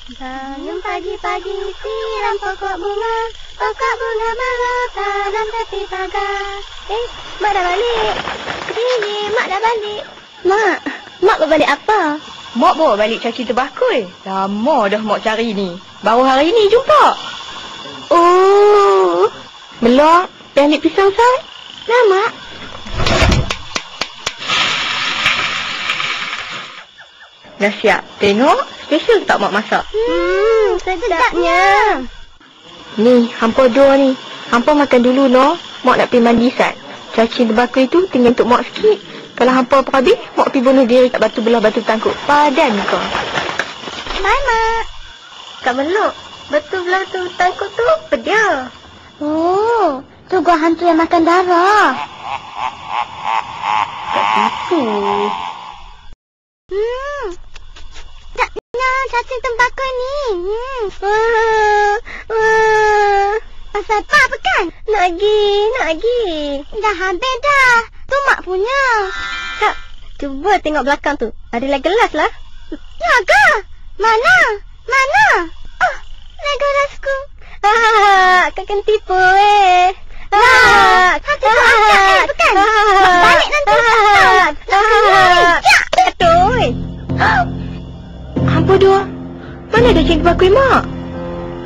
Bangun pagi-pagi, siram pokok bunga merah tanam tepi pagar. Mak dah balik. Mak dah balik. Mak berbalik apa? Mak bawa balik caci terbakul. Lama dah mak cari ni. Baru hari ni jumpa. Oh. Melak, ambil pisang Sai. Nah, Mak. Dah siap. Tengok, special tak mak masak? Sedapnya. Ni, hampa dua ni. Hampa makan dulu no. Mak nak pergi mandi Sat. Cacing terbakul itu tinggal untuk mak sikit. Kalau hampa apa habis, mak pergi bunuh diri kat batu belah batu tangkuk. Padan kau. Bye, Mak. Tak meluk. Batu belah batu tangkuk tu pedia. Oh, tu gua hantu yang makan darah. Tak tipu. Taknya cacing tembakau ni. Pasal apa kan? Nak lagi. Dah habis dah. Tu Mak punya. Tak, cuba tengok belakang tu. Ada lagi gelas lah. Ya ke? Mana? Oh, lagi gelasku. Kau kan tipu Hantu tu angkat bukan? Balik nanti. Aduh. Hampa dua. Mana ada cacing terbakul mak?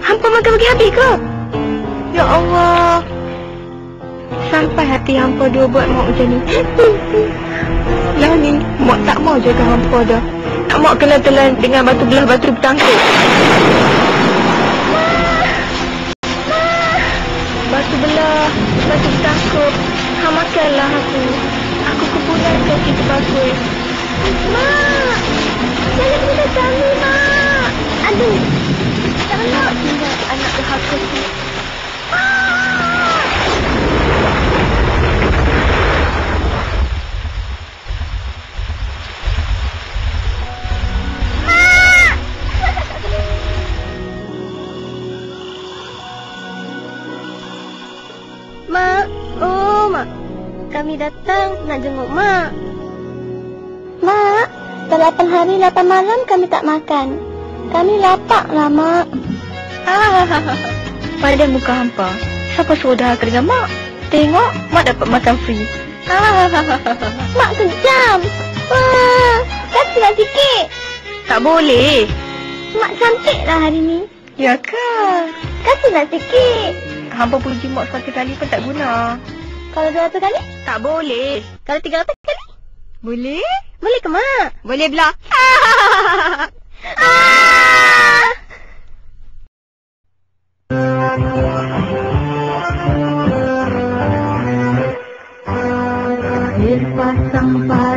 Hampa makan bagi habis ke? Ya Allah. Sampai hati hampa dua buat mak macam ni. Lah ni, mak tak mau jaga hampa dah. Nak mak kena telan dengan batu belah batu bertangkuk. Batu belah, batu bertangkuk. Makanlah aku. Aku kepunan cacing terbakul. Mak, jangan bunuh kami, Mak. Aduh, tak nak tinggal anak derhaka tu. Mak, oh Mak, kami datang nak jenguk Mak. Mak, dah 8 hari 8 malam kami tak makan. Kami lapar lah, Mak. Pada muka hampa, siapa suruh dah dengan mak? Tengok, mak dapat makan free. Mak kejam. Kasihlah sikit. Tak boleh. Mak cantik lah hari ni. Ya ke? Kasihlah sikit. Hampa puji mak 100 kali pun tak guna. Kalau 200 kali? Tak boleh. Kalau 300 kali? Boleh? Boleh ke, Mak? Boleh belah. Akhir pasang pagi.